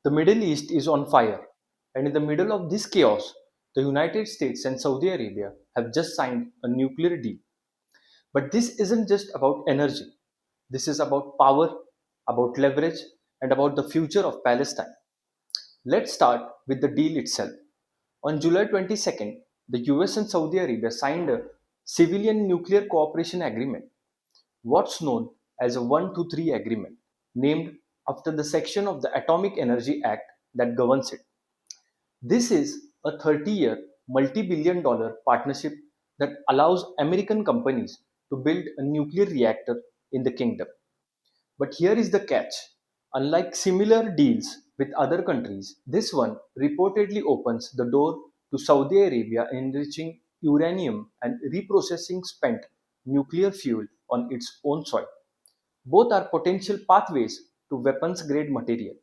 The Middle East is on fire, and in the middle of this chaos, the United States and Saudi Arabia have just signed a nuclear deal. But this isn't just about energy, this is about power, about leverage, and about the future of Palestine. Let's start with the deal itself. On July 22nd, the US and Saudi Arabia signed a civilian nuclear cooperation agreement, what's known as a 123 agreement, named after the section of the Atomic Energy Act that governs it. This is a 30-year, multi-billion-dollar partnership that allows American companies to build a nuclear reactor in the kingdom. But here is the catch. Unlike similar deals with other countries, this one reportedly opens the door to Saudi Arabia enriching uranium and reprocessing spent nuclear fuel on its own soil. Both are potential pathways to weapons grade material.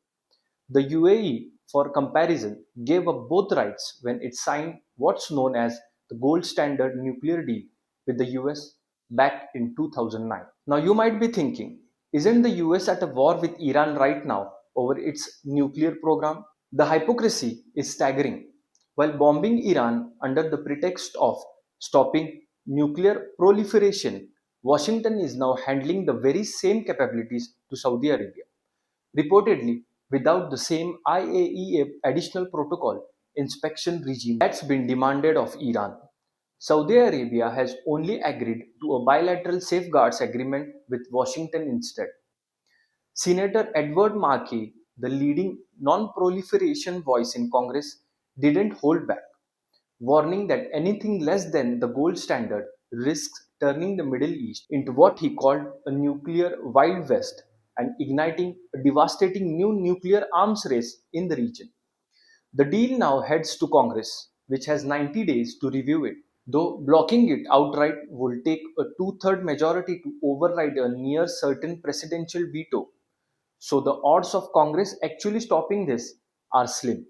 The UAE, for comparison, gave up both rights when it signed what's known as the gold standard nuclear deal with the US back in 2009. Now, you might be thinking, isn't the US at a war with Iran right now over its nuclear program? The hypocrisy is staggering. While bombing Iran under the pretext of stopping nuclear proliferation, Washington is now handling the very same capabilities to Saudi Arabia, reportedly without the same IAEA additional protocol inspection regime that's been demanded of Iran. Saudi Arabia has only agreed to a bilateral safeguards agreement with Washington instead. Senator Edward Markey, the leading non proliferation voice in Congress, didn't hold back, warning that anything less than the gold standard risks turning the Middle East into what he called a nuclear Wild West and igniting a devastating new nuclear arms race in the region. The deal now heads to Congress, which has 90 days to review it, though blocking it outright will take a two-third majority to override a near certain presidential veto. So the odds of Congress actually stopping this are slim.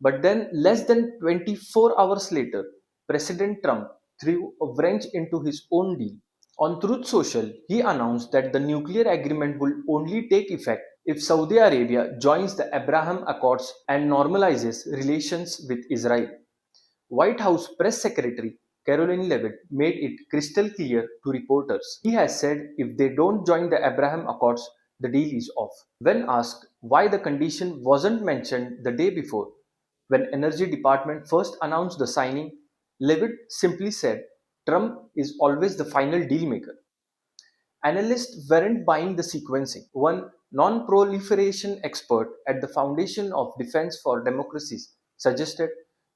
But then, less than 24 hours later, President Trump threw a wrench into his own deal. On Truth Social, he announced that the nuclear agreement will only take effect if Saudi Arabia joins the Abraham Accords and normalizes relations with Israel. White House Press Secretary Caroline Levitt made it crystal clear to reporters. He has said if they don't join the Abraham Accords, the deal is off. When asked why the condition wasn't mentioned the day before, when Energy Department first announced the signing, Levitt simply said Trump is always the final deal maker. Analysts weren't buying the sequencing. One non proliferation expert at the Foundation of Defense for Democracies suggested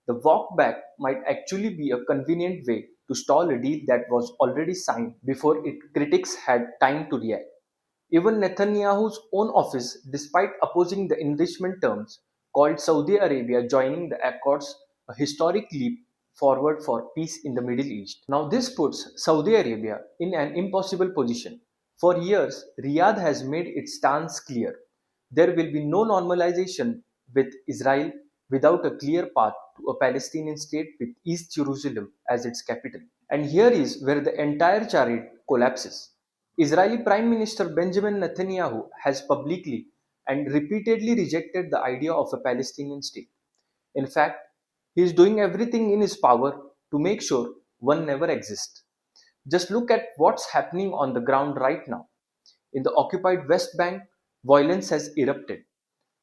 the walkback might actually be a convenient way to stall a deal that was already signed before its critics had time to react. Even Netanyahu's own office, despite opposing the enrichment terms, called Saudi Arabia joining the accords a historic leap forward for peace in the Middle East. Now, this puts Saudi Arabia in an impossible position. For years, Riyadh has made its stance clear. There will be no normalization with Israel without a clear path to a Palestinian state with East Jerusalem as its capital. And here is where the entire chariot collapses. Israeli Prime Minister Benjamin Netanyahu has publicly and repeatedly rejected the idea of a Palestinian state. In fact, he is doing everything in his power to make sure one never exists. Just look at what's happening on the ground right now. In the occupied West Bank, violence has erupted.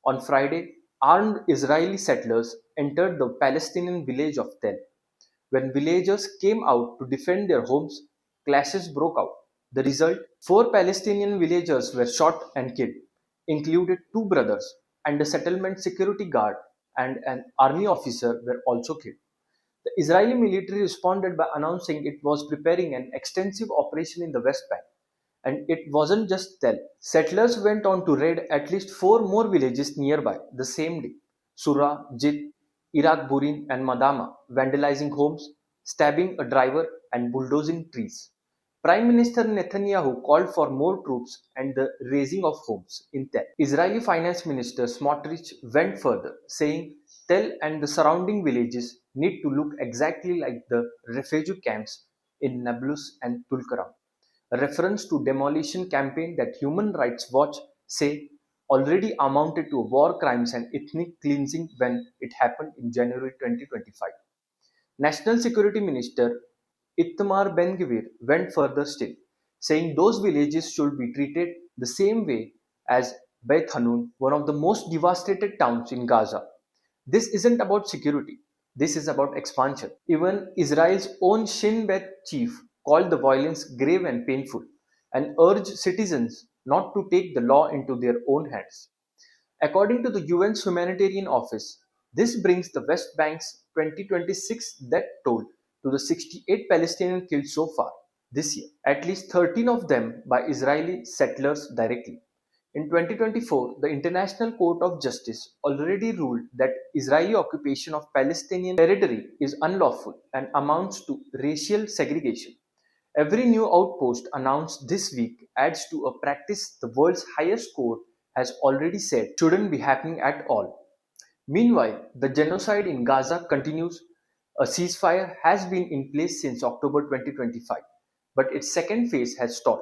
On Friday, armed Israeli settlers entered the Palestinian village of Tel. When villagers came out to defend their homes, clashes broke out. The result, four Palestinian villagers were shot and killed, included two brothers, and a settlement security guard and an army officer were also killed. The Israeli military responded by announcing it was preparing an extensive operation in the West Bank. And it wasn't just Tel. Settlers went on to raid at least four more villages nearby the same day: Surah, Jid, Iraq Burin, and Madama, vandalizing homes, stabbing a driver, and bulldozing trees. Prime Minister Netanyahu called for more troops and the razing of homes in Tel. Israeli Finance Minister Smotrich went further, saying Tel and the surrounding villages need to look exactly like the refugee camps in Nablus and Tulkaram, a reference to demolition campaign that Human Rights Watch say already amounted to war crimes and ethnic cleansing when it happened in January 2025. National Security Minister Itamar Ben-Gvir went further still, saying those villages should be treated the same way as Beit Hanun, one of the most devastated towns in Gaza. This isn't about security. This is about expansion. Even Israel's own Shin Bet chief called the violence grave and painful and urged citizens not to take the law into their own hands. According to the UN's Humanitarian Office, this brings the West Bank's 2026 death toll to the 68 Palestinians killed so far this year, at least 13 of them by Israeli settlers directly. In 2024, the International Court of Justice already ruled that Israeli occupation of Palestinian territory is unlawful and amounts to racial segregation. Every new outpost announced this week adds to a practice the world's highest court has already said shouldn't be happening at all. Meanwhile, the genocide in Gaza continues. A ceasefire has been in place since October 2025, but its second phase has stalled.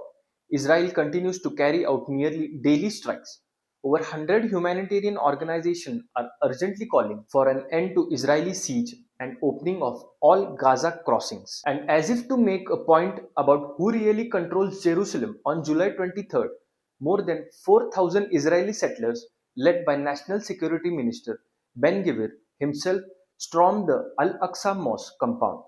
Israel continues to carry out nearly daily strikes. Over 100 humanitarian organizations are urgently calling for an end to Israeli siege and opening of all Gaza crossings. And as if to make a point about who really controls Jerusalem, on July 23rd, more than 4,000 Israeli settlers, led by National Security Minister Ben-Gvir himself, stormed the Al-Aqsa mosque compound,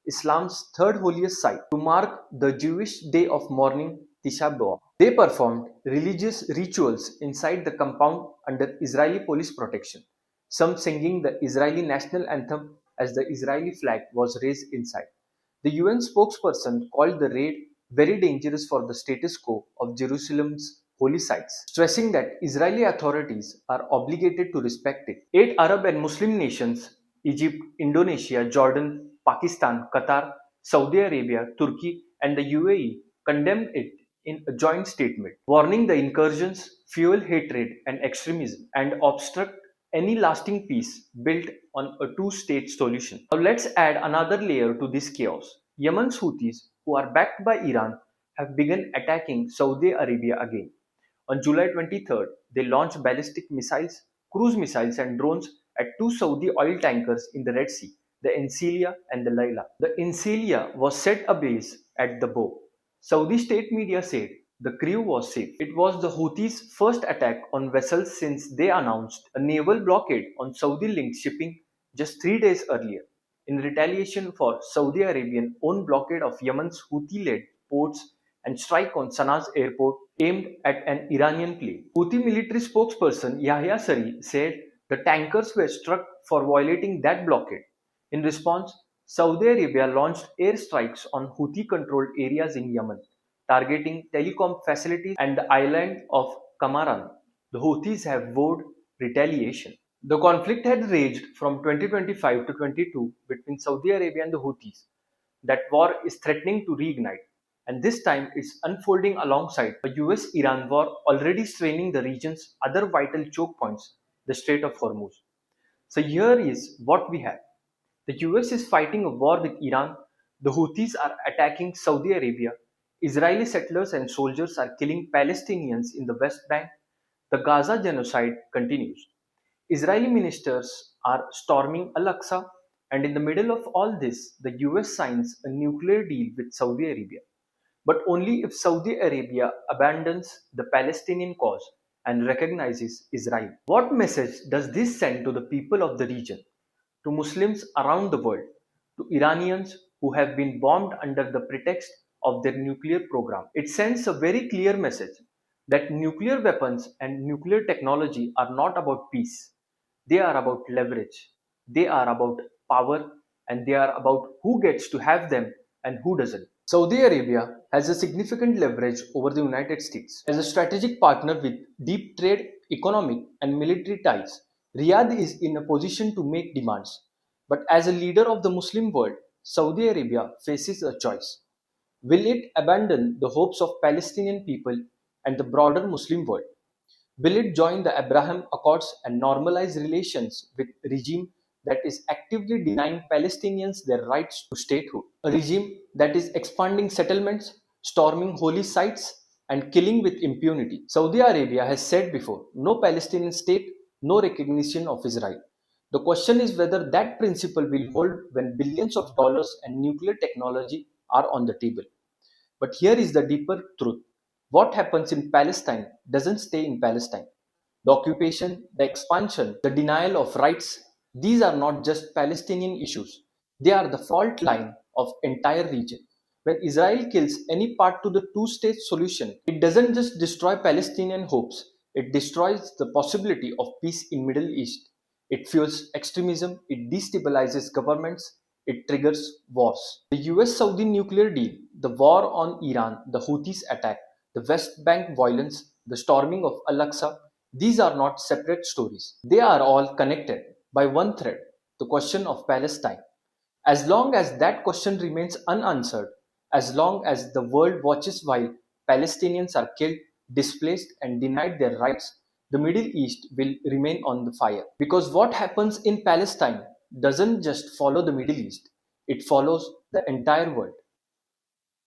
Islam's third holiest site, to mark the Jewish day of mourning Tisha B'Av. They performed religious rituals inside the compound under Israeli police protection, some singing the Israeli national anthem as the Israeli flag was raised inside. The UN spokesperson called the raid very dangerous for the status quo of Jerusalem's holy sites, stressing that Israeli authorities are obligated to respect it. Eight Arab and Muslim nations, Egypt, Indonesia, Jordan, Pakistan, Qatar, Saudi Arabia, Turkey, and the UAE, condemned it in a joint statement, warning the incursions fuel hatred and extremism and obstruct any lasting peace built on a two-state solution. Now let's add another layer to this chaos. Yemen's Houthis, who are backed by Iran, have begun attacking Saudi Arabia again. On July 23rd, they launched ballistic missiles, cruise missiles, and drones at two Saudi oil tankers in the Red Sea, the Encilia and the Layla. The Encilia was set ablaze at the bow. Saudi state media said the crew was safe. It was the Houthis' first attack on vessels since they announced a naval blockade on Saudi-linked shipping just 3 days earlier, in retaliation for Saudi Arabian own blockade of Yemen's Houthi-led ports and strike on Sanaa's airport aimed at an Iranian plane. Houthi military spokesperson Yahya Sari said the tankers were struck for violating that blockade. In response, Saudi Arabia launched airstrikes on Houthi-controlled areas in Yemen, targeting telecom facilities and the island of Kamaran. The Houthis have vowed retaliation. The conflict had raged from 2025 to 22 between Saudi Arabia and the Houthis. That war is threatening to reignite, and this time it's unfolding alongside a US-Iran war already straining the region's other vital choke points, the Strait of Hormuz. So here is what we have. The US is fighting a war with Iran, the Houthis are attacking Saudi Arabia, Israeli settlers and soldiers are killing Palestinians in the West Bank, the Gaza genocide continues. Israeli ministers are storming Al-Aqsa, and in the middle of all this, the US signs a nuclear deal with Saudi Arabia, but only if Saudi Arabia abandons the Palestinian cause and recognizes Israel. What message does this send to the people of the region, to Muslims around the world, to Iranians who have been bombed under the pretext of their nuclear program? It sends a very clear message that nuclear weapons and nuclear technology are not about peace. They are about leverage. They are about power, and they are about who gets to have them and who doesn't. Saudi Arabia has a significant leverage over the United States. As a strategic partner with deep trade, economic, and military ties, Riyadh is in a position to make demands. But as a leader of the Muslim world, Saudi Arabia faces a choice. Will it abandon the hopes of Palestinian people and the broader Muslim world? Will it join the Abraham Accords and normalize relations with a regime that is actively denying Palestinians their rights to statehood? A regime that is expanding settlements, storming holy sites, and killing with impunity. Saudi Arabia has said before, no Palestinian state, no recognition of Israel. The question is whether that principle will hold when billions of dollars and nuclear technology are on the table. But here is the deeper truth. What happens in Palestine doesn't stay in Palestine. The occupation, the expansion, the denial of rights, these are not just Palestinian issues. They are the fault line of entire region. When Israel kills any part to the two-state solution, it doesn't just destroy Palestinian hopes, it destroys the possibility of peace in Middle East. It fuels extremism, it destabilizes governments, it triggers wars. The US-Saudi nuclear deal, the war on Iran, the Houthis attack, the West Bank violence, the storming of Al-Aqsa, these are not separate stories. They are all connected by one thread, the question of Palestine. As long as that question remains unanswered, as long as the world watches while Palestinians are killed, displaced, and denied their rights, the Middle East will remain on the fire. Because what happens in Palestine doesn't just follow the Middle East, it follows the entire world.